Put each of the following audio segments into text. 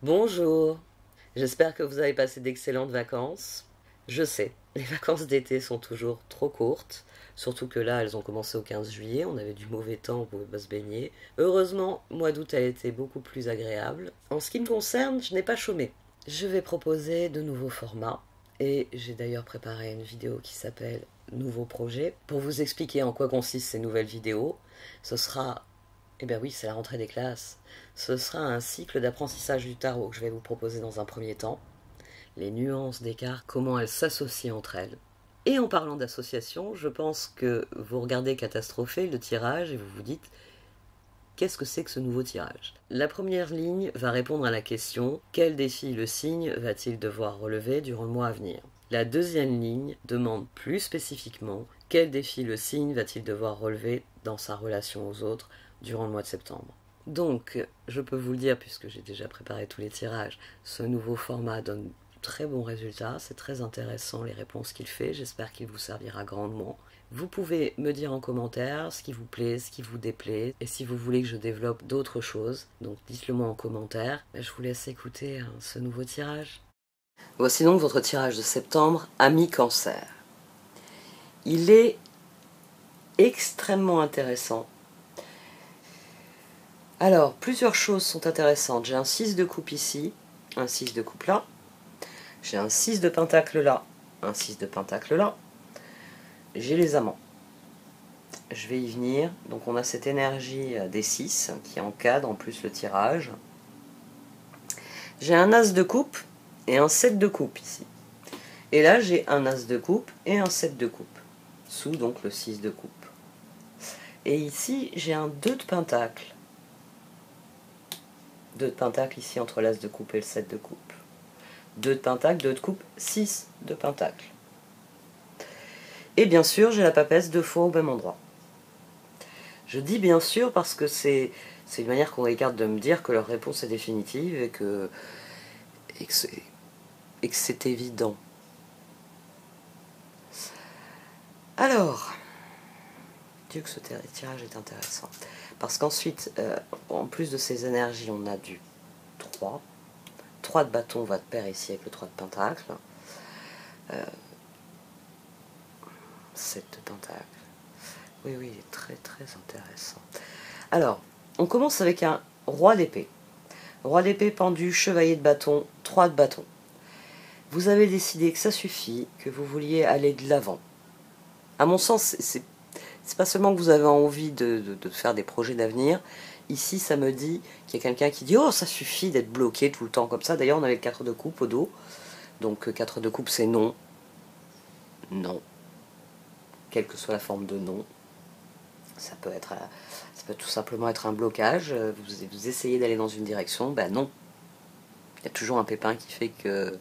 Bonjour, j'espère que vous avez passé d'excellentes vacances. Je sais, les vacances d'été sont toujours trop courtes, surtout que là elles ont commencé au 15 juillet, on avait du mauvais temps, on pouvait pas se baigner. Heureusement, mois d'août a été beaucoup plus agréable. En ce qui me concerne, je n'ai pas chômé. Je vais proposer de nouveaux formats, et j'ai d'ailleurs préparé une vidéo qui s'appelle Nouveau projet. Pour vous expliquer en quoi consistent ces nouvelles vidéos, ce sera eh bien oui, c'est la rentrée des classes. Ce sera un cycle d'apprentissage du tarot que je vais vous proposer dans un premier temps. Les nuances des cartes, comment elles s'associent entre elles. Et en parlant d'association, je pense que vous regardez Catastrophé, le tirage, et vous vous dites qu'est-ce que c'est que ce nouveau tirage? La première ligne va répondre à la question quel défi le signe va-t-il devoir relever durant le mois à venir? La deuxième ligne demande plus spécifiquement quel défi le signe va-t-il devoir relever dans sa relation aux autres durant le mois de septembre. Donc, je peux vous le dire, puisque j'ai déjà préparé tous les tirages, ce nouveau format donne très bons résultats, c'est très intéressant les réponses qu'il fait, j'espère qu'il vous servira grandement. Vous pouvez me dire en commentaire ce qui vous plaît, ce qui vous déplaît, et si vous voulez que je développe d'autres choses, donc dites-le moi en commentaire. Je vous laisse écouter ce nouveau tirage. Voici donc votre tirage de septembre, Ami Cancer. Il est extrêmement intéressant. Alors, plusieurs choses sont intéressantes. J'ai un 6 de coupe ici, un 6 de coupe là. J'ai un 6 de pentacle là, un 6 de pentacle là. J'ai les amants. Je vais y venir. Donc on a cette énergie des 6 qui encadre en plus le tirage. J'ai un as de coupe et un 7 de coupe ici. Et là j'ai un as de coupe et un 7 de coupe. Sous donc le 6 de coupe. Et ici j'ai un 2 de pentacle. 2 de pentacle ici entre l'as de coupe et le 7 de coupe. 2 de pentacle, 2 de coupe, 6 de pentacle. Et bien sûr, j'ai la papesse 2 fois au même endroit. Je dis bien sûr parce que c'est une manière qu'ont les cartes de me dire que leur réponse est définitive et que c'est évident. Alors, Dieu que ce tirage est intéressant. Parce qu'ensuite, en plus de ces énergies, on a du 3. 3 de bâton va de pair ici avec le 3 de pentacle. 7 de pentacle. Oui, oui, il est très très intéressant. Alors, on commence avec un roi d'épée. Roi d'épée pendu, chevalier de bâton, 3 de bâton. Vous avez décidé que ça suffit, que vous vouliez aller de l'avant. À mon sens, c'est pas seulement que vous avez envie de faire des projets d'avenir. Ici, ça me dit qu'il y a quelqu'un qui dit « Oh, ça suffit d'être bloqué tout le temps comme ça ». D'ailleurs, on avait le 4 de coupe au dos. Donc, 4 de coupe, c'est non. Non. Quelle que soit la forme de non. Ça peut tout simplement être un blocage. Vous essayez d'aller dans une direction, ben non. Il y a toujours un pépin qui fait que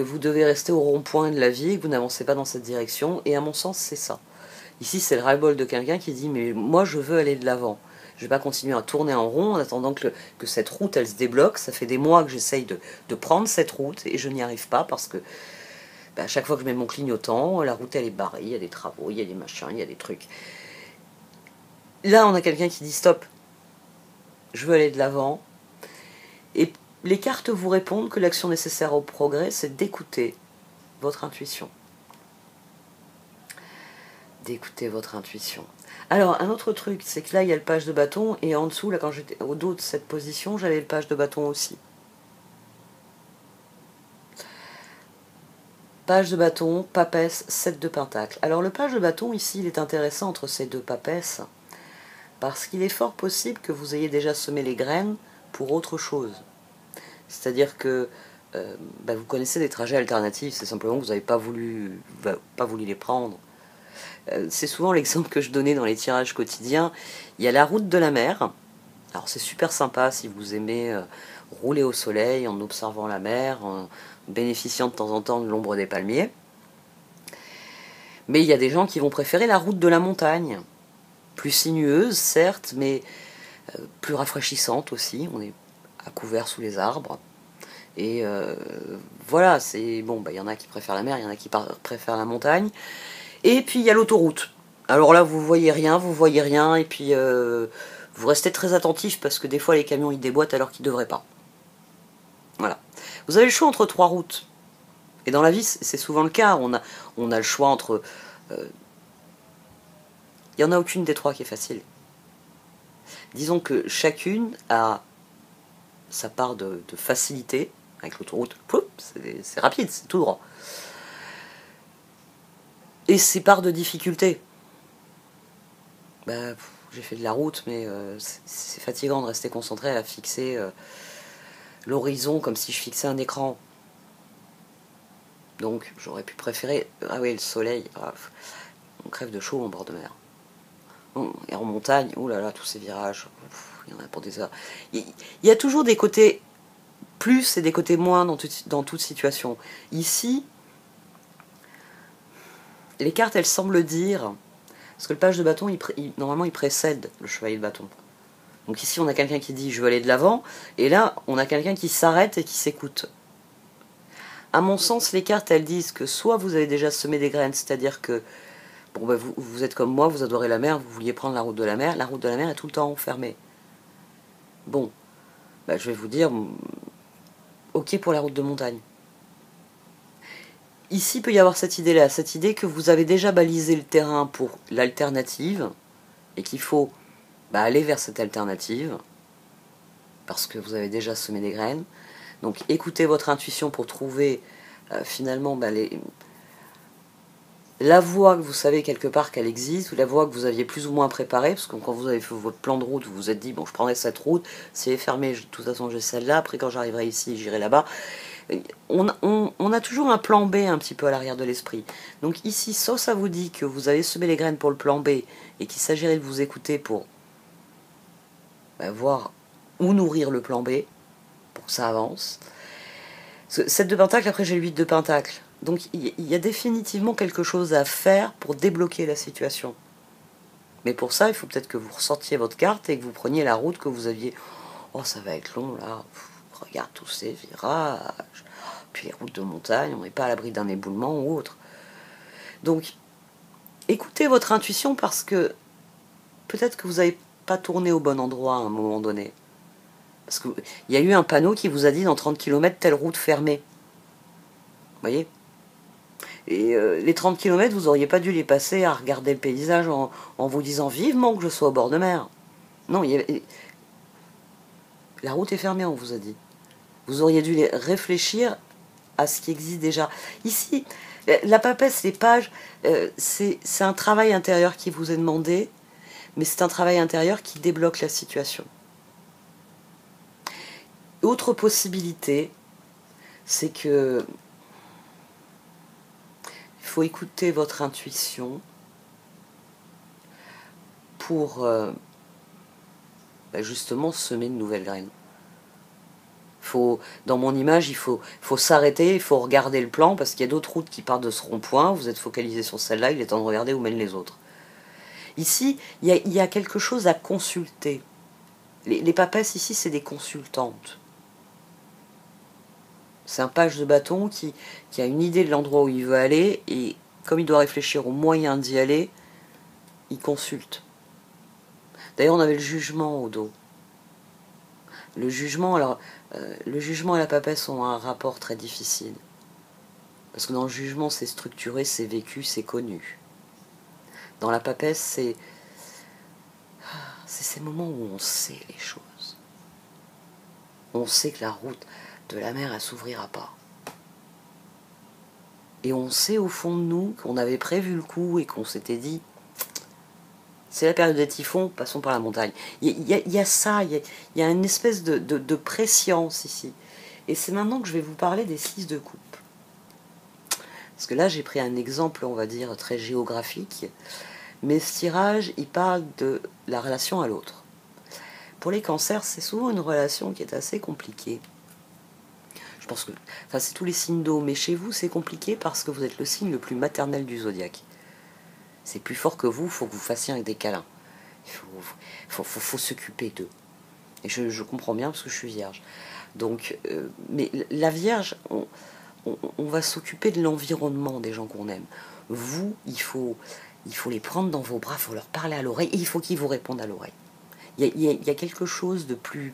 vous devez rester au rond-point de la vie et que vous n'avancez pas dans cette direction. Et à mon sens, c'est ça. Ici, c'est le ras-le-bol de quelqu'un qui dit « Mais moi, je veux aller de l'avant. Je ne vais pas continuer à tourner en rond en attendant que cette route, elle se débloque. Ça fait des mois que j'essaye de prendre cette route et je n'y arrive pas parce que à chaque fois que je mets mon clignotant, la route, elle est barrée. Il y a des travaux, il y a des machins, il y a des trucs. Là, on a quelqu'un qui dit « Stop, je veux aller de l'avant. » Et les cartes vous répondent que l'action nécessaire au progrès, c'est d'écouter votre intuition. D'écouter votre intuition. Alors, un autre truc, c'est que là, il y a le page de bâton, et en dessous, là, quand j'étais au dos de cette position, j'avais le page de bâton aussi. Page de bâton, papesse, 7 de pentacle. Alors, le page de bâton, ici, il est intéressant entre ces deux papesses, parce qu'il est fort possible que vous ayez déjà semé les graines pour autre chose. C'est-à-dire que vous connaissez des trajets alternatifs, c'est simplement que vous n'avez pas voulu les prendre. C'est souvent l'exemple que je donnais dans les tirages quotidiens. Il y a la route de la mer. Alors c'est super sympa si vous aimez rouler au soleil en observant la mer, en bénéficiant de temps en temps de l'ombre des palmiers. Mais il y a des gens qui vont préférer la route de la montagne. Plus sinueuse, certes, mais plus rafraîchissante aussi. On est à couvert sous les arbres. Et voilà, c'est bon, il y en a qui préfèrent la mer, il y en a qui préfèrent la montagne. Et puis il y a l'autoroute. Alors là, vous voyez rien, et puis vous restez très attentif parce que des fois les camions ils déboîtent alors qu'ils ne devraient pas. Vous avez le choix entre 3 routes. Et dans la vie, c'est souvent le cas. On a le choix entre... Il n'y en a aucune des 3 qui est facile. Disons que chacune a sa part de facilité. Avec l'autoroute, c'est rapide, c'est tout droit. Et ses parts de difficulté. Bah, j'ai fait de la route, mais c'est fatigant de rester concentré à fixer l'horizon comme si je fixais un écran. Donc j'aurais pu préférer... Ah oui, le soleil, on crève de chaud en bord de mer. Et en montagne, oh là là, tous ces virages, il y en a pour des heures. Il y a toujours des côtés plus et des côtés moins dans toute situation. Ici, les cartes, elles semblent dire... Parce que le page de bâton, normalement, il précède le chevalier de bâton. Donc ici, on a quelqu'un qui dit « je veux aller de l'avant », et là, on a quelqu'un qui s'arrête et qui s'écoute. À mon sens, les cartes, elles disent que soit vous avez déjà semé des graines, c'est-à-dire que bon, ben vous êtes comme moi, vous adorez la mer, vous vouliez prendre la route de la mer est tout le temps fermée. Bon, ben je vais vous dire, ok pour la route de montagne. Ici, il peut y avoir cette idée-là, cette idée que vous avez déjà balisé le terrain pour l'alternative, et qu'il faut aller vers cette alternative, parce que vous avez déjà semé des graines. Donc écoutez votre intuition pour trouver finalement la voie que vous savez quelque part qu'elle existe, ou la voie que vous aviez plus ou moins préparée, parce que quand vous avez fait votre plan de route, vous vous êtes dit, bon, je prendrai cette route, si elle est fermée, de toute façon j'ai celle-là, après quand j'arriverai ici, j'irai là-bas. On a toujours un plan B un petit peu à l'arrière de l'esprit. Donc ici, soit ça vous dit que vous avez semé les graines pour le plan B, et qu'il s'agirait de vous écouter pour voir où nourrir le plan B, pour que ça avance. 7 de pentacle, après j'ai le 8 de pentacle. Donc il y a définitivement quelque chose à faire pour débloquer la situation. Mais pour ça, il faut peut-être que vous ressortiez votre carte et que vous preniez la route que vous aviez. Oh, ça va être long là. Regarde tous ces virages. Puis les routes de montagne, on n'est pas à l'abri d'un éboulement ou autre. Donc, écoutez votre intuition parce que peut-être que vous n'avez pas tourné au bon endroit à un moment donné. Parce qu'il y a eu un panneau qui vous a dit dans 30 km, telle route fermée. Vous voyez ? Et les 30 km, vous n'auriez pas dû les passer à regarder le paysage en vous disant vivement que je sois au bord de mer. Non, la route est fermée, on vous a dit. Vous auriez dû réfléchir à ce qui existe déjà. Ici, la papesse, les pages, c'est un travail intérieur qui vous est demandé, mais c'est un travail intérieur qui débloque la situation. Autre possibilité, c'est que il faut écouter votre intuition pour justement semer de nouvelles graines. Dans mon image, il faut s'arrêter, il faut regarder le plan, parce qu'il y a d'autres routes qui partent de ce rond-point, vous êtes focalisé sur celle-là, il est temps de regarder où mènent les autres. Ici, il y a quelque chose à consulter. Les papesses ici, c'est des consultantes. C'est un page de bâton qui a une idée de l'endroit où il veut aller, et comme il doit réfléchir aux moyens d'y aller, il consulte. D'ailleurs, on avait le jugement au dos. Le jugement et la papesse ont un rapport très difficile. Parce que dans le jugement, c'est structuré, c'est vécu, c'est connu. Dans la papesse, c'est ces moments où on sait les choses. On sait que la route de la mer, elle s'ouvrira pas. Et on sait au fond de nous qu'on avait prévu le coup et qu'on s'était dit c'est la période des typhons, passons par la montagne. Il y a ça, il y a une espèce de préscience ici. Et c'est maintenant que je vais vous parler des 6 de coupe. Parce que là, j'ai pris un exemple, on va dire, très géographique. Mais ce tirage, il parle de la relation à l'autre. Pour les cancers, c'est souvent une relation qui est assez compliquée. Je pense que, c'est tous les signes d'eau, mais chez vous, c'est compliqué parce que vous êtes le signe le plus maternel du zodiaque. C'est plus fort que vous, il faut que vous fassiez avec des câlins. Il faut s'occuper d'eux. Et je comprends bien parce que je suis vierge. Donc, mais la vierge, on va s'occuper de l'environnement des gens qu'on aime. Vous, il faut les prendre dans vos bras, il faut leur parler à l'oreille, et il faut qu'ils vous répondent à l'oreille. Il y a quelque chose de plus...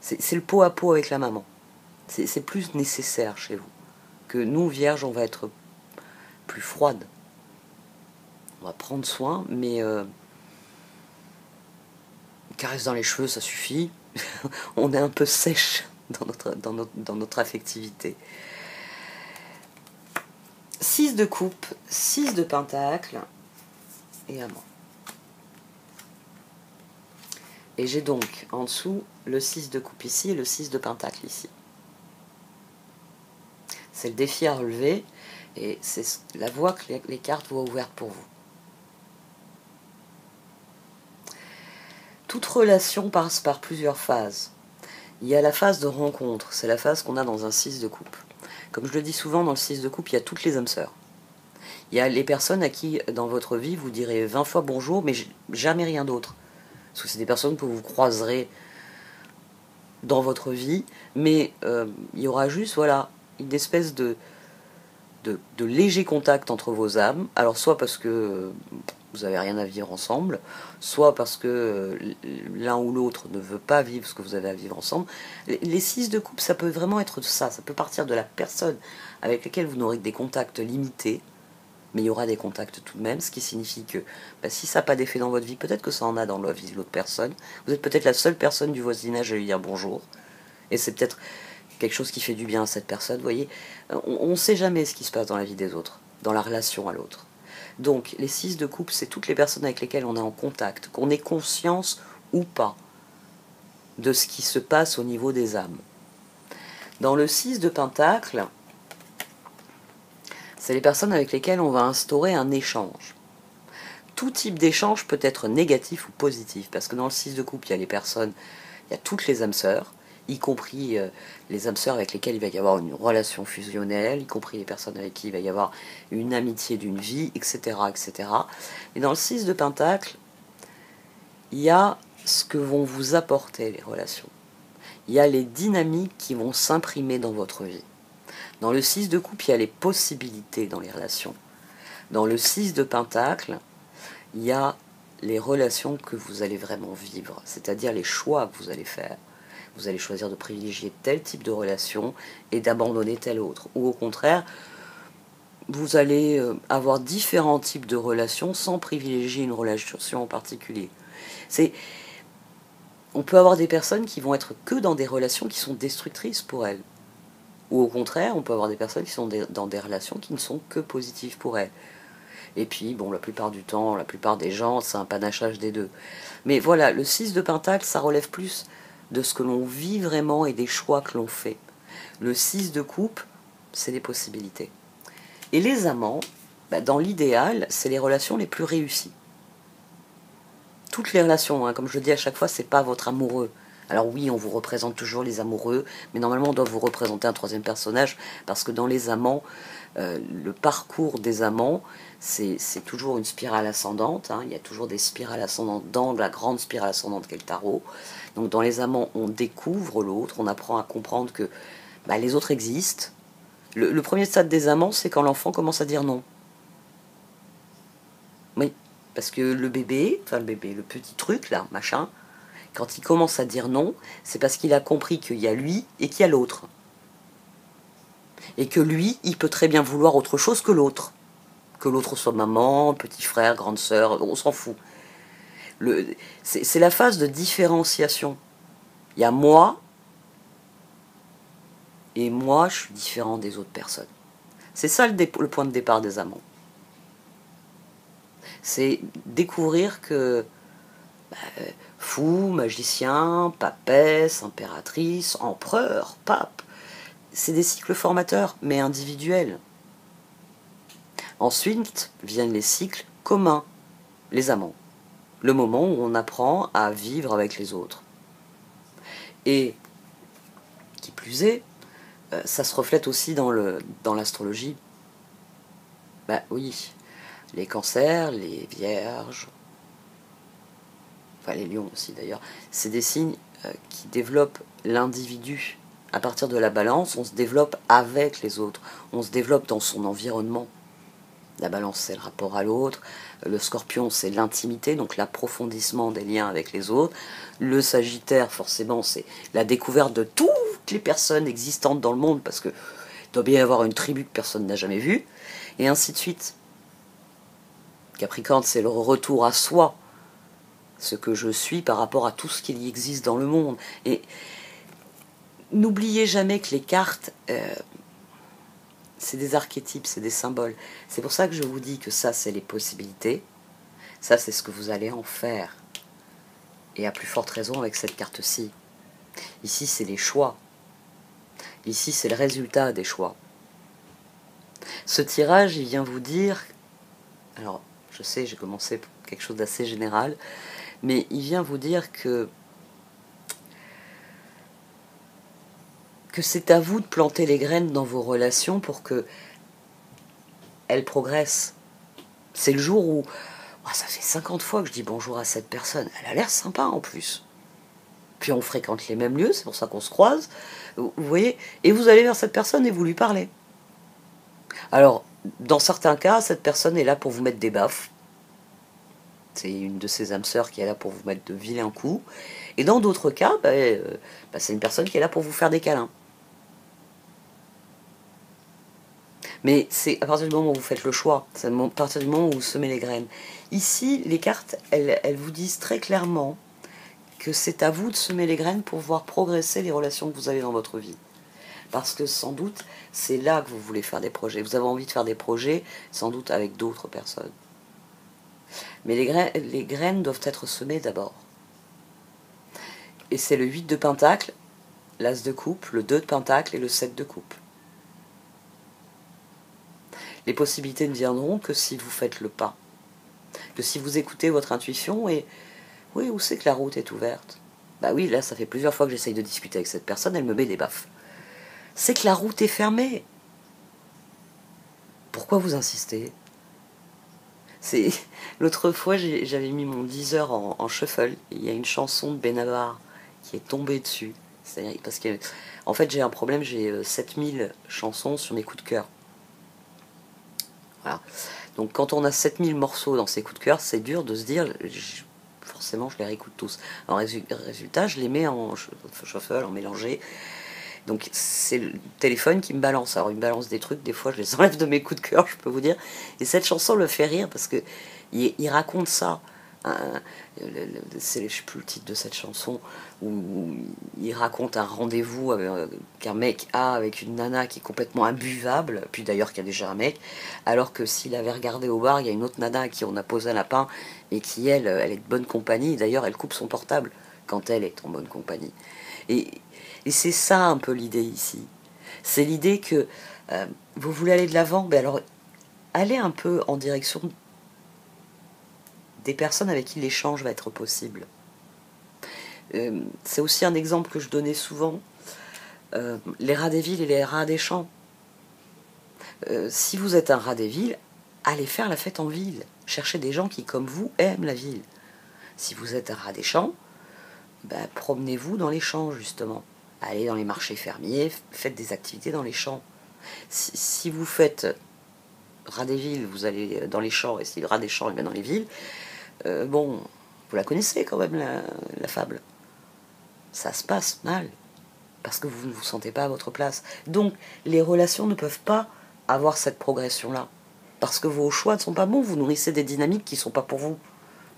C'est le pot à pot avec la maman. C'est plus nécessaire chez vous. Que nous, Vierges, on va être plus froide. On va prendre soin, mais caresse dans les cheveux, ça suffit. On est un peu sèche dans notre affectivité. 6 de coupe, 6 de pentacle et amant. Et j'ai donc en dessous le 6 de coupe ici et le 6 de pentacle ici. C'est le défi à relever et c'est la voie que les cartes voient ouverte pour vous. Toute relation passe par plusieurs phases. Il y a la phase de rencontre, c'est la phase qu'on a dans un 6 de coupe. Comme je le dis souvent, dans le 6 de coupe, il y a toutes les âmes sœurs. Il y a les personnes à qui, dans votre vie, vous direz 20 fois bonjour, mais jamais rien d'autre. Parce que c'est des personnes que vous croiserez dans votre vie, mais il y aura juste, voilà, une espèce de léger contact entre vos âmes. Alors, soit parce que vous n'avez rien à vivre ensemble, soit parce que l'un ou l'autre ne veut pas vivre ce que vous avez à vivre ensemble. Les 6 de coupe, ça peut vraiment être ça peut partir de la personne avec laquelle vous n'aurez que des contacts limités, mais il y aura des contacts tout de même, ce qui signifie que si ça n'a pas d'effet dans votre vie, peut-être que ça en a dans la vie de l'autre personne. Vous êtes peut-être la seule personne du voisinage à lui dire bonjour, et c'est peut-être quelque chose qui fait du bien à cette personne, vous voyez. On ne sait jamais ce qui se passe dans la vie des autres, dans la relation à l'autre. Donc, les 6 de coupe, c'est toutes les personnes avec lesquelles on est en contact, qu'on ait conscience ou pas de ce qui se passe au niveau des âmes. Dans le 6 de pentacle, c'est les personnes avec lesquelles on va instaurer un échange. Tout type d'échange peut être négatif ou positif, parce que dans le 6 de coupe, il y a les personnes, il y a toutes les âmes sœurs, y compris les âmes sœurs avec lesquelles il va y avoir une relation fusionnelle, y compris les personnes avec qui il va y avoir une amitié d'une vie, etc., etc. Et dans le 6 de pentacle, il y a ce que vont vous apporter les relations. Il y a les dynamiques qui vont s'imprimer dans votre vie. Dans le 6 de coupe, il y a les possibilités dans les relations. Dans le 6 de pentacle, il y a les relations que vous allez vraiment vivre, c'est-à-dire les choix que vous allez faire. Vous allez choisir de privilégier tel type de relation et d'abandonner tel autre. Ou au contraire, vous allez avoir différents types de relations sans privilégier une relation en particulier. On peut avoir des personnes qui vont être que dans des relations qui sont destructrices pour elles. Ou au contraire, on peut avoir des personnes qui sont dans des relations qui ne sont que positives pour elles. Et puis, bon, la plupart du temps, la plupart des gens, c'est un panachage des deux. Mais voilà, le 6 de pentacle, ça relève plus de ce que l'on vit vraiment et des choix que l'on fait. Le 6 de coupe, c'est des possibilités. Et les amants, dans l'idéal, c'est les relations les plus réussies. Toutes les relations, comme je le dis à chaque fois, c'est pas votre amoureux. Alors oui, on vous représente toujours les amoureux, mais normalement on doit vous représenter un troisième personnage, parce que dans les amants, le parcours des amants, c'est toujours une spirale ascendante, il y a toujours des spirales ascendantes dans la grande spirale ascendante qu'est le tarot. Donc dans les amants, on découvre l'autre, on apprend à comprendre que les autres existent. Le premier stade des amants, c'est quand l'enfant commence à dire non. Oui, parce que le petit truc là, machin, quand il commence à dire non, c'est parce qu'il a compris qu'il y a lui et qu'il y a l'autre. Et que lui, il peut très bien vouloir autre chose que l'autre. Que l'autre soit maman, petit frère, grande sœur, on s'en fout. C'est la phase de différenciation. Il y a moi, et moi, je suis différent des autres personnes. C'est ça le point de départ des amants. C'est découvrir que fou, magicien, papesse, impératrice, empereur, pape, c'est des cycles formateurs, mais individuels. Ensuite viennent les cycles communs, les amants. Le moment où on apprend à vivre avec les autres. Et, qui plus est, ça se reflète aussi dans l'astrologie. Oui, les cancers, les vierges, les lions aussi d'ailleurs, c'est des signes qui développent l'individu. À partir de la balance, on se développe avec les autres, on se développe dans son environnement. La balance, c'est le rapport à l'autre. Le scorpion, c'est l'intimité, donc l'approfondissement des liens avec les autres. Le sagittaire, forcément, c'est la découverte de tout les personnes existantes dans le monde, parce que il doit bien y avoir une tribu que personne n'a jamais vue, et ainsi de suite. Capricorne, c'est le retour à soi, ce que je suis par rapport à tout ce qui existe dans le monde. Et n'oubliez jamais que les cartes, c'est des archétypes, c'est des symboles. C'est pour ça que je vous dis que ça, c'est les possibilités. Ça, c'est ce que vous allez en faire. Et à plus forte raison avec cette carte-ci. Ici, c'est les choix. Ici, c'est le résultat des choix. Ce tirage, il vient vous dire... Alors, je sais, j'ai commencé par quelque chose d'assez général, mais il vient vous dire que c'est à vous de planter les graines dans vos relations pour que elles progressent. C'est le jour où... Oh, ça fait 50 fois que je dis bonjour à cette personne. Elle a l'air sympa en plus. Puis on fréquente les mêmes lieux, c'est pour ça qu'on se croise. Vous voyez, et vous allez vers cette personne et vous lui parlez. Alors, dans certains cas, cette personne est là pour vous mettre des baffes. C'est une de ces âmes sœurs qui est là pour vous mettre de vilains coups. Et dans d'autres cas, c'est une personne qui est là pour vous faire des câlins. Mais c'est à partir du moment où vous faites le choix, c'est à partir du moment où vous semez les graines. Ici, les cartes, elles vous disent très clairement que c'est à vous de semer les graines pour voir progresser les relations que vous avez dans votre vie. Parce que sans doute, c'est là que vous voulez faire des projets. Vous avez envie de faire des projets, sans doute avec d'autres personnes. Mais les graines doivent être semées d'abord. Et c'est le 8 de pentacle, l'as de coupe, le 2 de pentacle et le 7 de coupe. Les possibilités ne viendront que si vous faites le pas. Que si vous écoutez votre intuition et... Oui, où c'est que la route est ouverte? Bah oui, là, ça fait plusieurs fois que j'essaye de discuter avec cette personne, elle me met des baffes. C'est que la route est fermée. Pourquoi vous insistez? L'autre fois, j'avais mis mon Deezer en shuffle. Il y a une chanson de Benabar qui est tombée dessus. Parce que, en fait, j'ai un problème, j'ai 7000 chansons sur mes coups de cœur. Voilà. Donc quand on a 7000 morceaux dans ses coups de cœur, c'est dur de se dire... Forcément, je les réécoute tous. En résultat, je les mets en shuffle, en mélangé. Donc c'est le téléphone qui me balance. Alors il me balance des trucs, des fois je les enlève de mes coups de cœur, je peux vous dire. Et cette chanson me fait rire parce que il raconte ça. Je ne sais plus le titre de cette chanson, où il raconte un rendez-vous qu'un mec a avec une nana qui est complètement imbuvable, puis d'ailleurs qu'il y a déjà un mec, alors que s'il avait regardé au bar, il y a une autre nana à qui on a posé un lapin, et qui elle est de bonne compagnie, d'ailleurs elle coupe son portable quand elle est en bonne compagnie. Et c'est ça un peu l'idée ici. C'est l'idée que vous voulez aller de l'avant, ben alors allez un peu en direction des personnes avec qui l'échange va être possible. C'est aussi un exemple que je donnais souvent, les rats des villes et les rats des champs. Si vous êtes un rat des villes, allez faire la fête en ville. Cherchez des gens qui, comme vous, aiment la ville. Si vous êtes un rat des champs, ben, promenez-vous dans les champs, justement. Allez dans les marchés fermiers, faites des activités dans les champs. Si vous faites rat des villes, vous allez dans les champs, et si le rat des champs, il va dans les villes, bon, vous la connaissez quand même, la fable. Ça se passe mal, parce que vous ne vous sentez pas à votre place. Donc, les relations ne peuvent pas avoir cette progression-là, parce que vos choix ne sont pas bons, vous nourrissez des dynamiques qui ne sont pas pour vous.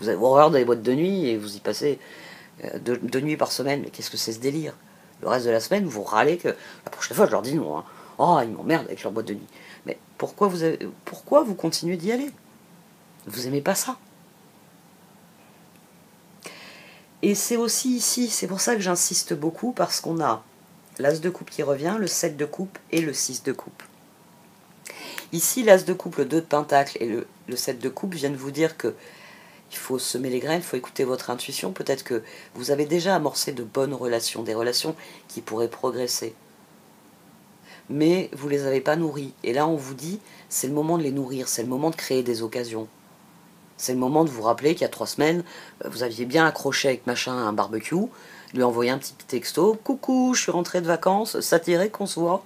Vous avez horreur dans les boîtes de nuit, et vous y passez deux nuits par semaine, mais qu'est-ce que c'est ce délire? Le reste de la semaine, vous râlez que... La prochaine fois, je leur dis non. Hein. Oh, ils m'emmerdent avec leur boîte de nuit. Mais pourquoi vous continuez d'y aller? Vous aimez pas ça? Et c'est aussi ici, c'est pour ça que j'insiste beaucoup, parce qu'on a l'as de coupe qui revient, le 7 de coupe et le 6 de coupe. Ici, l'as de coupe, le 2 de pentacle et le 7 de coupe viennent vous dire que il faut semer les graines, il faut écouter votre intuition. Peut-être que vous avez déjà amorcé de bonnes relations, des relations qui pourraient progresser. Mais vous ne les avez pas nourries. Et là, on vous dit, c'est le moment de les nourrir, c'est le moment de créer des occasions. C'est le moment de vous rappeler qu'il y a 3 semaines, vous aviez bien accroché avec machin à un barbecue, lui envoyer un petit texto, « Coucou, je suis rentré de vacances, ça t'irait qu'on se voit ?»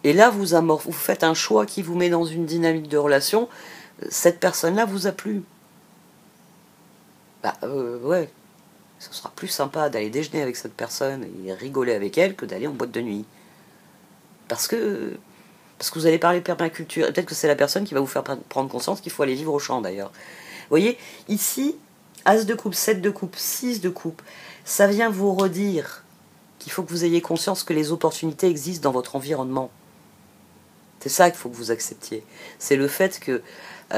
Et là, vous faites un choix qui vous met dans une dynamique de relation. Cette personne-là vous a plu. Bah, ouais. Ce sera plus sympa d'aller déjeuner avec cette personne et rigoler avec elle que d'aller en boîte de nuit. Parce que vous allez parler de permaculture. Et peut-être que c'est la personne qui va vous faire prendre conscience qu'il faut aller vivre au champ d'ailleurs. Vous voyez, ici, As de coupe, 7 de coupe, 6 de coupe, ça vient vous redire qu'il faut que vous ayez conscience que les opportunités existent dans votre environnement. C'est ça qu'il faut que vous acceptiez. C'est le fait que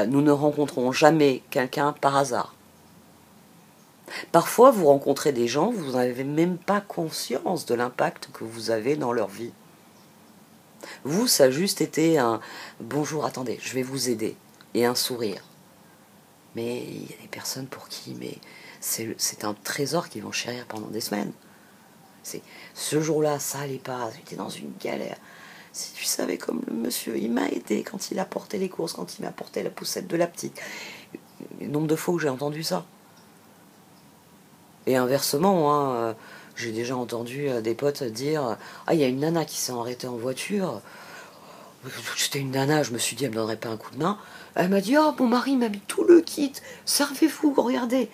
nous ne rencontrons jamais quelqu'un par hasard. Parfois, vous rencontrez des gens, vous n'avez même pas conscience de l'impact que vous avez dans leur vie. Vous, ça a juste été un « bonjour, attendez, je vais vous aider » et un sourire. Mais il y a des personnes pour qui c'est un trésor qu'ils vont chérir pendant des semaines. Ce jour-là, ça allait pas, j'étais dans une galère. Si tu savais comme le monsieur, il m'a aidé quand il a porté les courses, quand il m'a porté la poussette de la petite. Le nombre de fois où j'ai entendu ça. Et inversement, hein, j'ai déjà entendu des potes dire « Ah, il y a une nana qui s'est arrêtée en voiture. » J'étais une nana, je me suis dit, elle me donnerait pas un coup de main. Elle m'a dit « Oh, mon mari m'a mis tout le kit, servez-vous, regardez.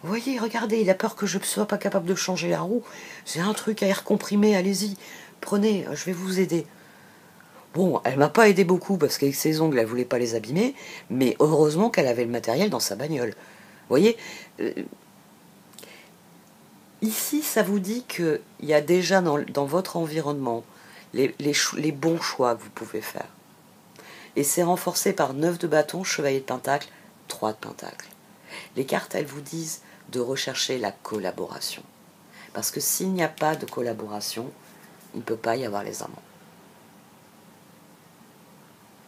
Voyez, regardez, il a peur que je ne sois pas capable de changer la roue. C'est un truc à air comprimé, allez-y, prenez, je vais vous aider. » Bon, elle m'a pas aidé beaucoup parce qu'avec ses ongles, elle voulait pas les abîmer, mais heureusement qu'elle avait le matériel dans sa bagnole. Vous voyez, ici, ça vous dit qu'il y a déjà dans votre environnement les bons choix que vous pouvez faire. Et c'est renforcé par 9 de bâton, chevalier de pentacle, 3 de pentacle. Les cartes, elles vous disent de rechercher la collaboration. Parce que s'il n'y a pas de collaboration, il ne peut pas y avoir les amants.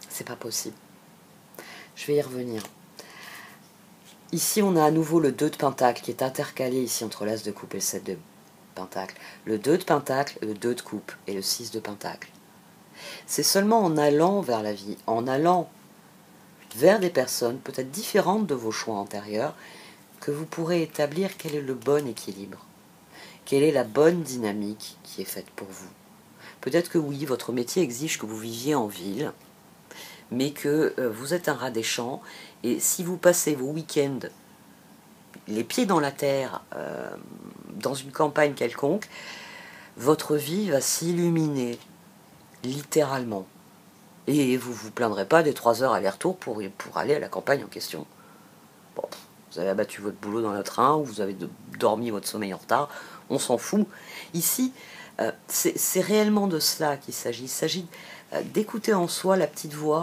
C'est pas possible. Je vais y revenir. Ici, on a à nouveau le 2 de pentacle qui est intercalé ici entre l'as de coupe et le 7 de pentacle. Le 2 de pentacle, le 2 de coupe et le 6 de pentacle. C'est seulement en allant vers la vie, en allant vers des personnes peut-être différentes de vos choix antérieurs, que vous pourrez établir quel est le bon équilibre, quelle est la bonne dynamique qui est faite pour vous. Peut-être que oui, votre métier exige que vous viviez en ville, mais que vous êtes un rat des champs, et si vous passez vos week-ends les pieds dans la terre, dans une campagne quelconque, votre vie va s'illuminer, littéralement. Et vous ne vous plaindrez pas des 3 heures aller-retour pour aller à la campagne en question. Bon, vous avez abattu votre boulot dans le train, ou vous avez dormi votre sommeil en retard, on s'en fout. Ici, c'est réellement de cela qu'il s'agit. Il s'agit d'écouter en soi la petite voix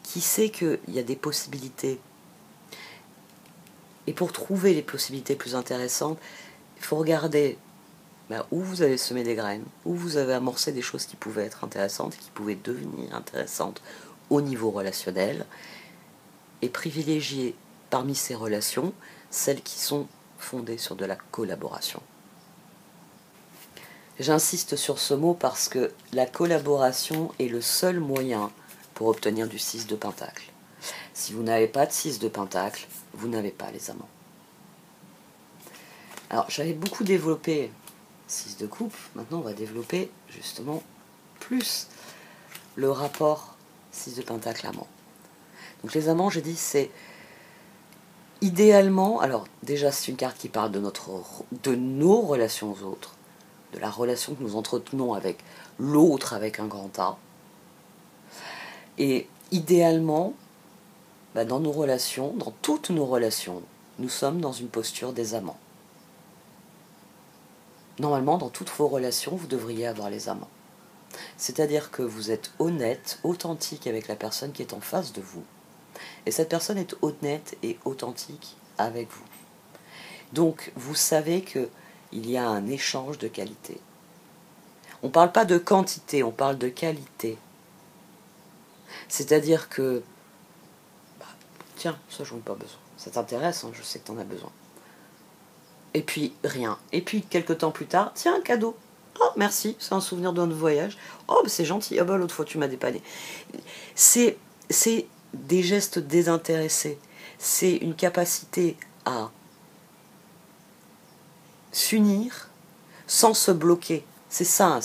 qui sait qu'il y a des possibilités. Et pour trouver les possibilités plus intéressantes, il faut regarder où vous avez semé des graines, où vous avez amorcé des choses qui pouvaient être intéressantes, qui pouvaient devenir intéressantes au niveau relationnel, et privilégier parmi ces relations celles qui sont fondées sur de la collaboration. J'insiste sur ce mot parce que la collaboration est le seul moyen pour obtenir du 6 de pentacle. Si vous n'avez pas de 6 de pentacle, vous n'avez pas les amants. Alors, j'avais beaucoup développé 6 de coupe, maintenant on va développer justement plus le rapport 6 de pentacle amant. Donc les amants, j'ai dit, c'est idéalement, alors déjà c'est une carte qui parle de nos relations aux autres, de la relation que nous entretenons avec l'autre avec un grand A. Et idéalement, dans nos relations, dans toutes nos relations, nous sommes dans une posture des amants. Normalement, dans toutes vos relations, vous devriez avoir les amants. C'est-à-dire que vous êtes honnête, authentique avec la personne qui est en face de vous. Et cette personne est honnête et authentique avec vous. Donc, vous savez qu'il y a un échange de qualité. On ne parle pas de quantité, on parle de qualité. C'est-à-dire que, tiens, ça j'en ai pas besoin. Ça t'intéresse, hein, je sais que tu en as besoin. Et puis, rien. Et puis, quelques temps plus tard, tiens, un cadeau. Oh, merci, c'est un souvenir de notre voyage. Oh, c'est gentil. Ah bah, l'autre fois, tu m'as dépanné. C'est des gestes désintéressés. C'est une capacité à s'unir sans se bloquer. C'est ça,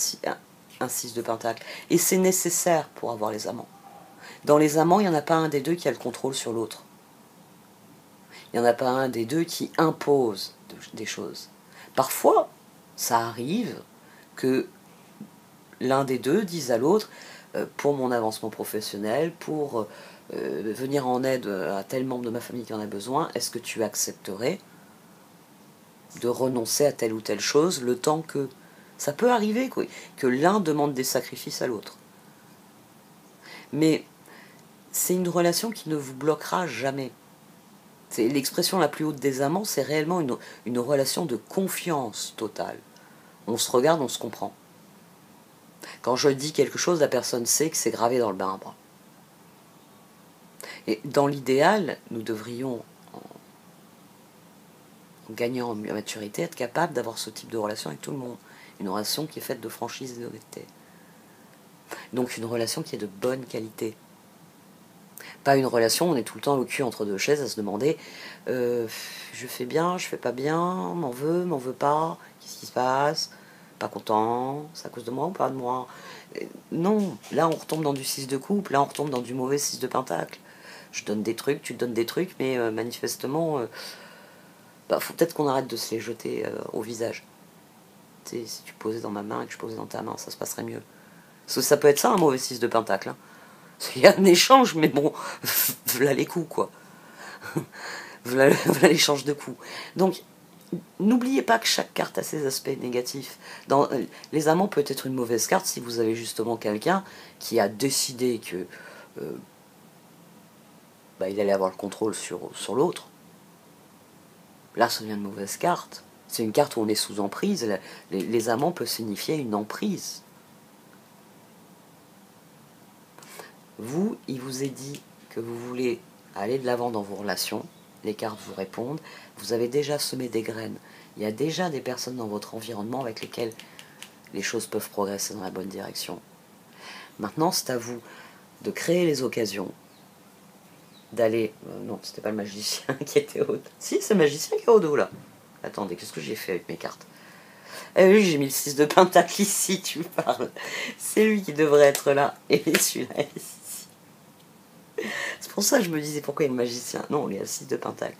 un 6 de pentacle. Et c'est nécessaire pour avoir les amants. Dans les amants, il n'y en a pas un des deux qui a le contrôle sur l'autre. Il n'y en a pas un des deux qui impose des choses. Parfois, ça arrive que l'un des deux dise à l'autre, pour mon avancement professionnel, pour venir en aide à tel membre de ma famille qui en a besoin, est-ce que tu accepterais de renoncer à telle ou telle chose le temps que... Ça peut arriver quoi, que l'un demande des sacrifices à l'autre. Mais c'est une relation qui ne vous bloquera jamais. C'est l'expression la plus haute des amants, c'est réellement une relation de confiance totale. On se regarde, on se comprend. Quand je dis quelque chose, la personne sait que c'est gravé dans le marbre. Et dans l'idéal, nous devrions, en gagnant en maturité, être capables d'avoir ce type de relation avec tout le monde. Une relation qui est faite de franchise et d'honnêteté. Donc une relation qui est de bonne qualité. Pas une relation où on est tout le temps au cul entre deux chaises à se demander je fais bien, je fais pas bien, m'en veut pas, qu'est-ce qui se passe, pas content, c'est à cause de moi ou pas de moi. Non, là on retombe dans du 6 de coupe, là on retombe dans du mauvais 6 de pentacle. Je donne des trucs, tu te donnes des trucs, mais manifestement, faut peut-être qu'on arrête de se les jeter au visage. Tu sais, si tu posais dans ma main et que je posais dans ta main, ça se passerait mieux. Parce que ça peut être ça un mauvais 6 de pentacle. Hein. Il y a un échange, mais bon, voilà les coups, quoi. Voilà l'échange de coups. Donc, n'oubliez pas que chaque carte a ses aspects négatifs. Dans, les amants peut être une mauvaise carte si vous avez justement quelqu'un qui a décidé que il allait avoir le contrôle sur l'autre. Là, ça devient une mauvaise carte. C'est une carte où on est sous emprise. Les amants peuvent signifier une emprise. Vous, il vous est dit que vous voulez aller de l'avant dans vos relations. Les cartes vous répondent. Vous avez déjà semé des graines. Il y a déjà des personnes dans votre environnement avec lesquelles les choses peuvent progresser dans la bonne direction. Maintenant, c'est à vous de créer les occasions, d'aller... non, c'était pas le magicien qui était au... Si, c'est le magicien qui est au dos, là. Attendez, qu'est-ce que j'ai fait avec mes cartes? Oui, j'ai mis le 6 de pentacle ici, tu parles. C'est lui qui devrait être là. Et celui-là est ici. C'est pour ça que je me disais pourquoi il est le magicien. Non, il y a le 6 de pentacle.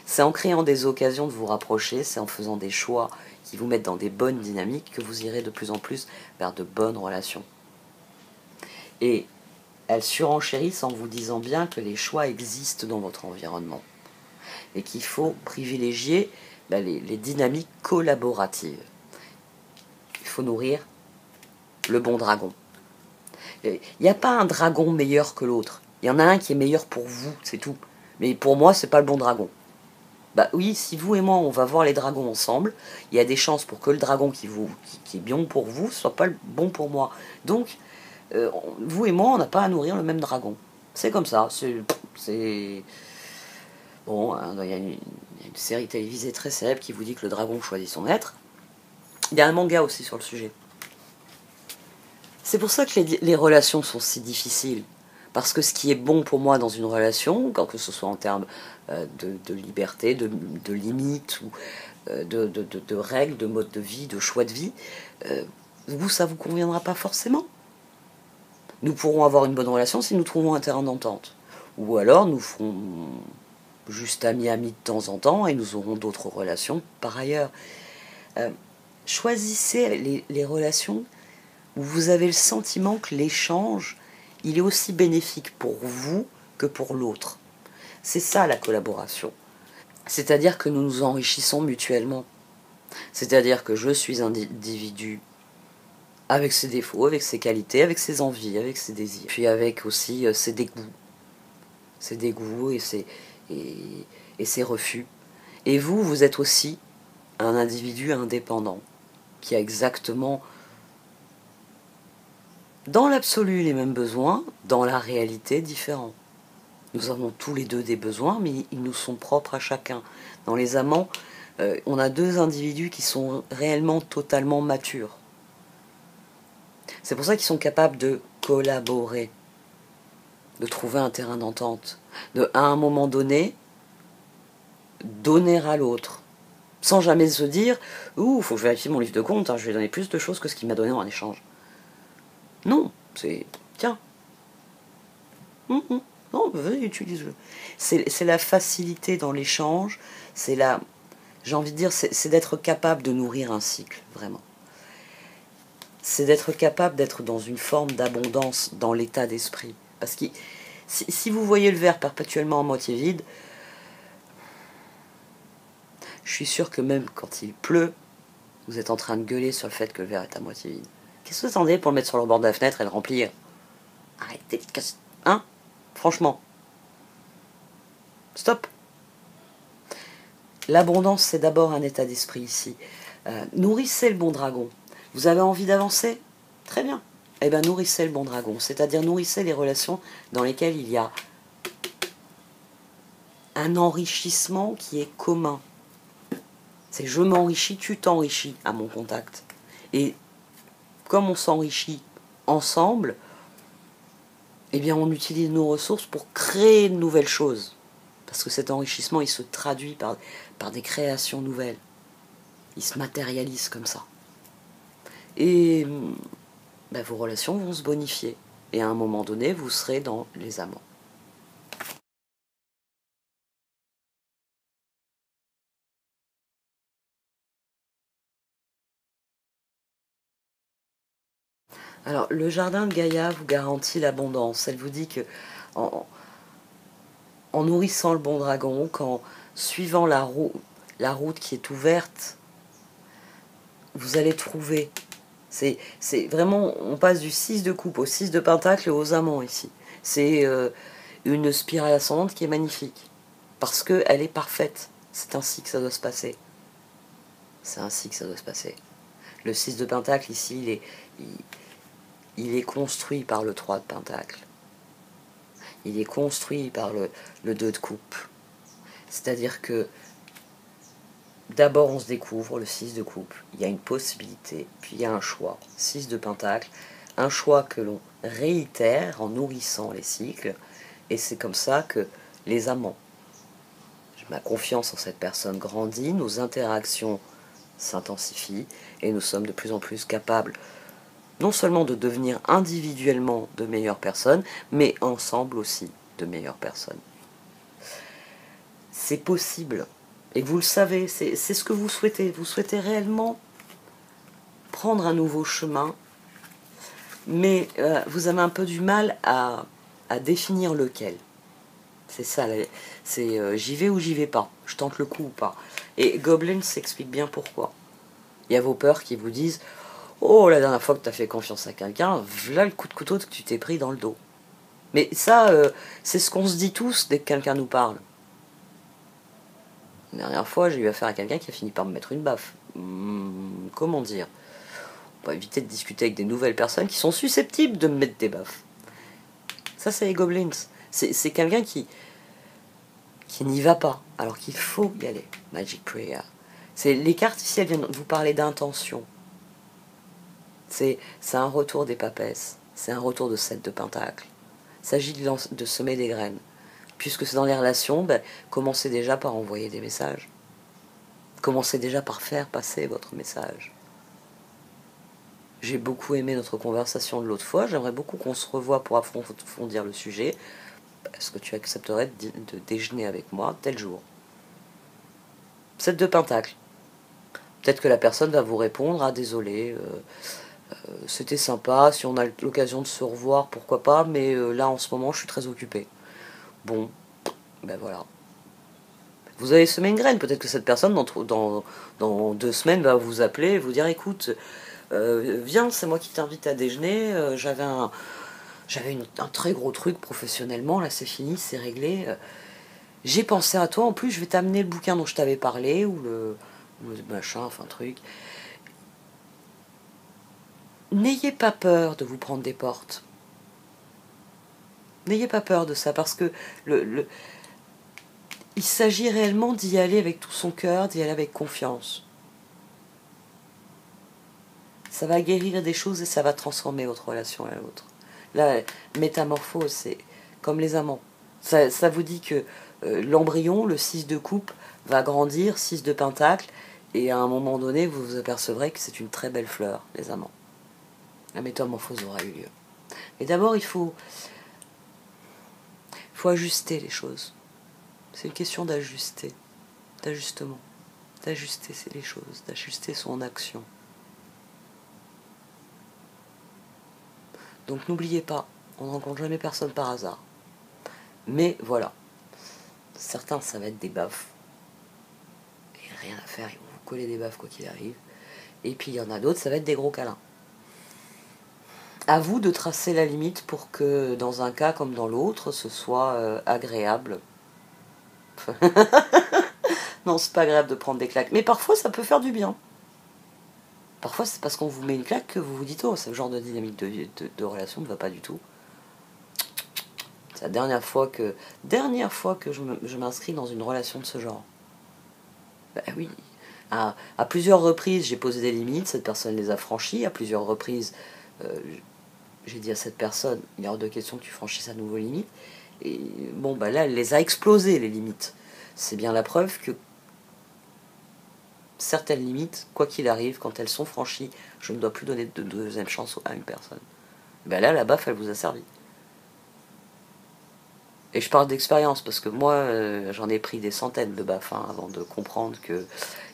C'est en créant des occasions de vous rapprocher, c'est en faisant des choix qui vous mettent dans des bonnes dynamiques que vous irez de plus en plus vers de bonnes relations. Et elles surenchérissent en vous disant bien que les choix existent dans votre environnement et qu'il faut privilégier les dynamiques collaboratives. Il faut nourrir le bon dragon. Il n'y a pas un dragon meilleur que l'autre. Il y en a un qui est meilleur pour vous, c'est tout. Mais pour moi, c'est pas le bon dragon. Oui, si vous et moi, on va voir les dragons ensemble, il y a des chances pour que le dragon qui est bien pour vous, soit pas le bon pour moi. Donc, vous et moi, on n'a pas à nourrir le même dragon. C'est comme ça. C'est... Bon, il y a une série télévisée très célèbre qui vous dit que le dragon choisit son maître. Il y a un manga aussi sur le sujet. C'est pour ça que les relations sont si difficiles. Parce que ce qui est bon pour moi dans une relation, quand que ce soit en termes de liberté, de limites, ou de règles, de mode de vie, de choix de vie, vous, ça ne vous conviendra pas forcément. Nous pourrons avoir une bonne relation si nous trouvons un terrain d'entente. Ou alors nous ferons juste amis de temps en temps et nous aurons d'autres relations par ailleurs. Choisissez les relations où vous avez le sentiment que l'échange, il est aussi bénéfique pour vous que pour l'autre. C'est ça la collaboration. C'est-à-dire que nous nous enrichissons mutuellement. C'est-à-dire que je suis un individu avec ses défauts, avec ses qualités, avec ses envies, avec ses désirs. Puis avec aussi ses dégoûts. Ses dégoûts et ses refus. Et vous êtes aussi un individu indépendant qui a exactement, dans l'absolu, les mêmes besoins, dans la réalité, différents. Nous avons tous les deux des besoins, mais ils nous sont propres à chacun. Dans les amants, on a deux individus qui sont réellement totalement matures. C'est pour ça qu'ils sont capables de collaborer, de trouver un terrain d'entente, de, à un moment donné, donner à l'autre, sans jamais se dire « Ouh, faut que je vérifie mon livre de compte, hein, je vais donner plus de choses que ce qu'il m'a donné en échange. » Non, c'est « Tiens, non, vas-y, utilise-le. » C'est la facilité dans l'échange, c'est j'ai envie de dire, c'est d'être capable de nourrir un cycle, vraiment. C'est d'être capable d'être dans une forme d'abondance dans l'état d'esprit. Parce que si vous voyez le verre perpétuellement en moitié vide, je suis sûr que même quand il pleut, vous êtes en train de gueuler sur le fait que le verre est à moitié vide. Qu'est-ce que vous attendez pour le mettre sur le bord de la fenêtre et le remplir? Arrêtez de casser. Hein? Franchement. Stop. L'abondance, c'est d'abord un état d'esprit ici. Nourrissez le bon dragon. Vous avez envie d'avancer? Très bien. Eh bien, nourrissez le bon dragon. C'est-à-dire nourrissez les relations dans lesquelles il y a un enrichissement qui est commun. C'est je m'enrichis, tu t'enrichis à mon contact. Et comme on s'enrichit ensemble, eh bien on utilise nos ressources pour créer de nouvelles choses. Parce que cet enrichissement, il se traduit par des créations nouvelles. Il se matérialise comme ça. Et ben, vos relations vont se bonifier. Et à un moment donné, vous serez dans les amants. Alors, le jardin de Gaïa vous garantit l'abondance. Elle vous dit que en nourrissant le bon dragon, qu'en suivant la route qui est ouverte, vous allez trouver. C'est vraiment, on passe du 6 de coupe au 6 de pentacle et aux amants ici. C'est une spirale ascendante qui est magnifique. Parce qu'elle est parfaite. C'est ainsi que ça doit se passer. C'est ainsi que ça doit se passer. Le 6 de pentacle ici, il est construit par le 3 de pentacle. Il est construit par le 2 de coupe. C'est-à-dire que d'abord on se découvre, le 6 de coupe, il y a une possibilité, puis il y a un choix. 6 de pentacle, un choix que l'on réitère en nourrissant les cycles, et c'est comme ça que les amants, ma confiance en cette personne grandit, nos interactions s'intensifient, et nous sommes de plus en plus capables non seulement de devenir individuellement de meilleures personnes, mais ensemble aussi de meilleures personnes. C'est possible. Et vous le savez, c'est ce que vous souhaitez. Vous souhaitez réellement prendre un nouveau chemin, mais vous avez un peu du mal à définir lequel. C'est ça, c'est j'y vais ou j'y vais pas. Je tente le coup ou pas. Et Goblin s'explique bien pourquoi. Il y a vos peurs qui vous disent « Oh, la dernière fois que tu as fait confiance à quelqu'un, voilà le coup de couteau que tu t'es pris dans le dos. » Mais ça, c'est ce qu'on se dit tous dès que quelqu'un nous parle. La dernière fois, j'ai eu affaire à quelqu'un qui a fini par me mettre une baffe. Comment dire? On va éviter de discuter avec des nouvelles personnes qui sont susceptibles de me mettre des baffes. Ça, c'est les goblins. C'est quelqu'un qui n'y va pas, alors qu'il faut y aller. Magic Prayer. Les cartes ici, elles viennent vous parler d'intention. C'est un retour des papesses. C'est un retour de 7 de pentacle. Il s'agit de semer des graines. Puisque c'est dans les relations, ben, commencez déjà par envoyer des messages. Commencez déjà par faire passer votre message. J'ai beaucoup aimé notre conversation de l'autre fois. J'aimerais beaucoup qu'on se revoie pour approfondir le sujet. Est-ce que tu accepterais de déjeuner avec moi tel jour? 7 de pentacle. Peut-être que la personne va vous répondre « Ah, désolé, c'était sympa. Si on a l'occasion de se revoir, pourquoi pas. Mais là, en ce moment, je suis très occupée. » Bon, ben voilà. Vous avez semé une graine. Peut-être que cette personne, dans 2 semaines, va vous appeler et vous dire « Écoute, viens, c'est moi qui t'invite à déjeuner. J'avais un très gros truc professionnellement. Là, c'est fini, c'est réglé. J'ai pensé à toi. En plus, je vais t'amener le bouquin dont je t'avais parlé ou le machin, enfin truc. » N'ayez pas peur de vous prendre des portes. N'ayez pas peur de ça, parce que il s'agit réellement d'y aller avec tout son cœur, d'y aller avec confiance. Ça va guérir des choses et ça va transformer votre relation à l'autre. La métamorphose, c'est comme les amants. Ça vous dit que l'embryon, le 6 de coupe, va grandir, 6 de pentacle, et à un moment donné, vous vous apercevrez que c'est une très belle fleur, les amants. La métamorphose aura eu lieu. Mais d'abord, il faut ajuster les choses. C'est une question d'ajustement. d'ajuster les choses, d'ajuster son action. Donc n'oubliez pas, on ne rencontre jamais personne par hasard. Mais voilà, certains ça va être des baffes. Et rien à faire, ils vont vous coller des baffes quoi qu'il arrive. Et puis il y en a d'autres, ça va être des gros câlins. À vous de tracer la limite pour que dans un cas comme dans l'autre, ce soit agréable. Non, c'est pas agréable de prendre des claques. Mais parfois ça peut faire du bien. Parfois c'est parce qu'on vous met une claque que vous vous dites oh, ce genre de dynamique de relation ne va pas du tout. C'est la dernière fois que je m'inscris dans une relation de ce genre. Ben oui. À plusieurs reprises j'ai posé des limites, cette personne les a franchies. À plusieurs reprises j'ai dit à cette personne, il est hors de question que tu franchisses à nouveau les limites. Et bon, bah là, elle les a explosées, les limites. C'est bien la preuve que certaines limites, quoi qu'il arrive, quand elles sont franchies, je ne dois plus donner de deuxième chance à une personne. Ben là, la baffe, elle vous a servi. Et je parle d'expérience, parce que moi, j'en ai pris des centaines de baffes avant de comprendre que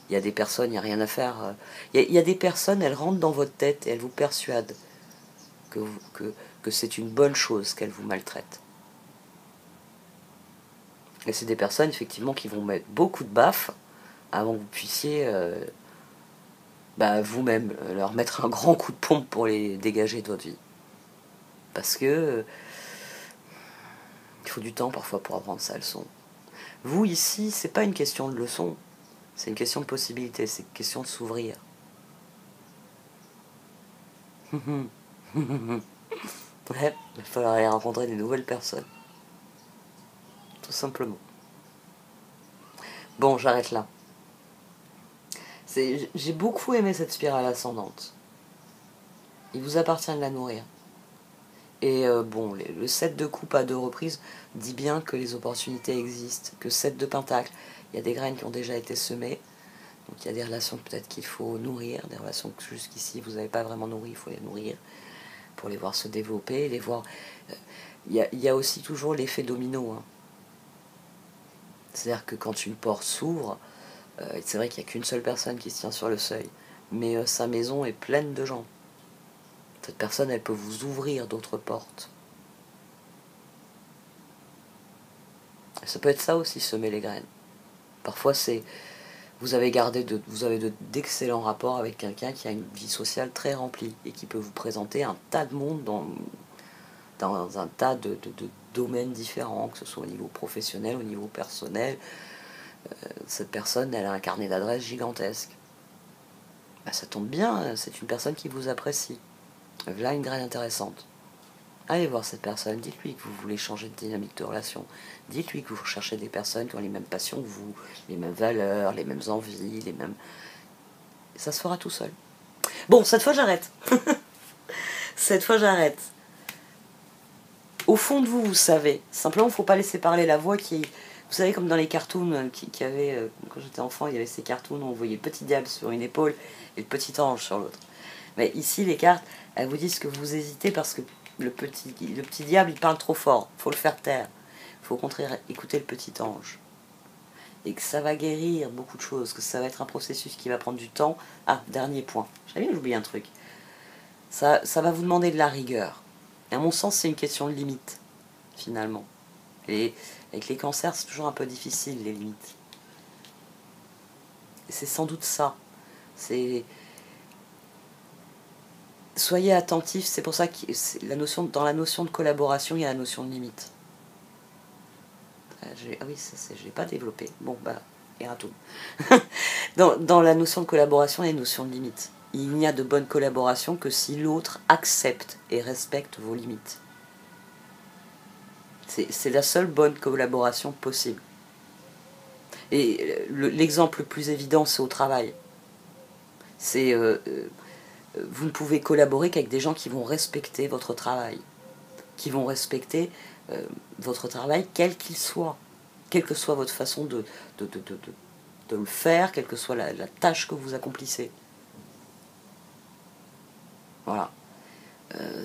il y a des personnes, il n'y a rien à faire. Il y a des personnes, elles rentrent dans votre tête et elles vous persuadent que c'est une bonne chose qu'elles vous maltraitent. Et c'est des personnes, effectivement, qui vont mettre beaucoup de baffes avant que vous puissiez vous-même leur mettre un grand coup de pompe pour les dégager de votre vie. Parce que il faut du temps parfois pour apprendre sa leçon. Vous, ici, c'est pas une question de leçon, c'est une question de possibilité, c'est une question de s'ouvrir. Ouais, il va falloir aller rencontrer des nouvelles personnes. Tout simplement. Bon, j'arrête là. J'ai beaucoup aimé cette spirale ascendante. Il vous appartient de la nourrir. Et bon, le 7 de coupe à 2 reprises dit bien que les opportunités existent, que 7 de pentacle, il y a des graines qui ont déjà été semées, donc il y a des relations peut-être qu'il faut nourrir, des relations que jusqu'ici vous n'avez pas vraiment nourries, il faut les nourrir pour les voir se développer, les voir... Il y a aussi toujours l'effet domino. Hein. C'est-à-dire que quand une porte s'ouvre, c'est vrai qu'il n'y a qu'une seule personne qui se tient sur le seuil, mais sa maison est pleine de gens. Cette personne, elle peut vous ouvrir d'autres portes. Ça peut être ça aussi, semer les graines. Parfois, c'est vous avez d'excellents rapports avec quelqu'un qui a une vie sociale très remplie et qui peut vous présenter un tas de monde dans un tas de domaines différents, que ce soit au niveau professionnel, au niveau personnel. Cette personne, elle a un carnet d'adresses gigantesque. Ben, ça tombe bien, c'est une personne qui vous apprécie. Voilà une graine intéressante. Allez voir cette personne, dites-lui que vous voulez changer de dynamique de relation. Dites-lui que vous recherchez des personnes qui ont les mêmes passions que vous, les mêmes valeurs, les mêmes envies, les mêmes... Ça se fera tout seul. Bon, cette fois j'arrête. Cette fois j'arrête. Au fond de vous, vous savez. Simplement, il ne faut pas laisser parler la voix qui... Vous savez, comme dans les cartoons qui avaient... Quand j'étais enfant, il y avait ces cartoons où on voyait le petit diable sur une épaule et le petit ange sur l'autre. Mais ici, les cartes, elles vous disent que vous hésitez parce que le petit diable, il parle trop fort. Il faut le faire taire. Il faut au contraire écouter le petit ange. Et que ça va guérir beaucoup de choses, que ça va être un processus qui va prendre du temps. Ah, dernier point. J'avais bien oublié un truc. Ça va vous demander de la rigueur. Et à mon sens, c'est une question de limite, finalement. Et avec les cancers, c'est toujours un peu difficile, les limites. Et c'est sans doute ça. Soyez attentifs, c'est pour ça que dans la notion de collaboration, il y a la notion de limite. Ah oui, ça, je l'ai pas développé. Bon, bah, et un tout. Dans la notion de collaboration, il y a une notion de limite. Il n'y a de bonne collaboration que si l'autre accepte et respecte vos limites. C'est la seule bonne collaboration possible. Et l'exemple le plus évident, c'est au travail. Vous ne pouvez collaborer qu'avec des gens qui vont respecter votre travail, qui vont respecter votre travail quel qu'il soit, quelle que soit votre façon de le faire, quelle que soit la tâche que vous accomplissez. Voilà.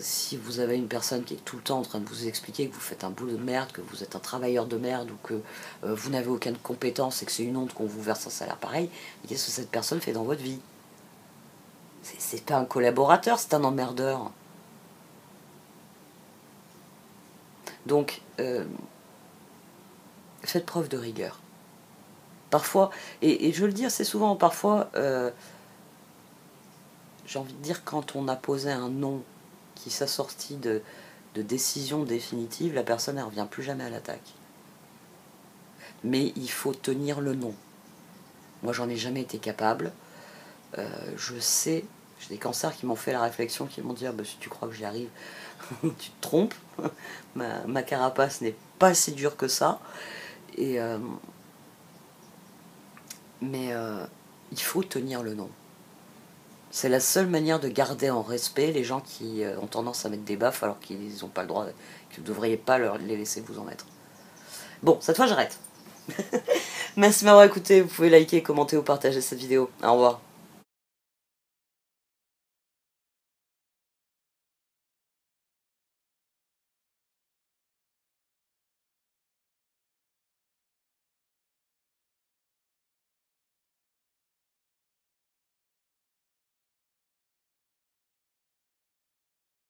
Si vous avez une personne qui est tout le temps en train de vous expliquer que vous faites un boulot de merde, que vous êtes un travailleur de merde, ou que vous n'avez aucune compétence et que c'est une honte qu'on vous verse un salaire pareil, qu'est-ce que cette personne fait dans votre vie? C'est pas un collaborateur, c'est un emmerdeur. Donc, faites preuve de rigueur. Parfois, et je veux le dire, c'est souvent, parfois, j'ai envie de dire, quand on a posé un nom qui s'assortit de décision définitive, la personne ne revient plus jamais à l'attaque. Mais il faut tenir le nom. Moi, j'en ai jamais été capable. Je sais, j'ai des cancers qui m'ont fait la réflexion, qui m'ont dit, ah, bah, si tu crois que j'y arrive, tu te trompes. ma carapace n'est pas si dure que ça. Et, mais il faut tenir le nom. C'est la seule manière de garder en respect les gens qui ont tendance à mettre des baffes alors qu'ils n'ont pas le droit, que vous ne devriez pas les laisser vous en mettre. Bon, cette fois j'arrête. Merci de m'avoir écouté, vous pouvez liker, commenter ou partager cette vidéo. Au revoir.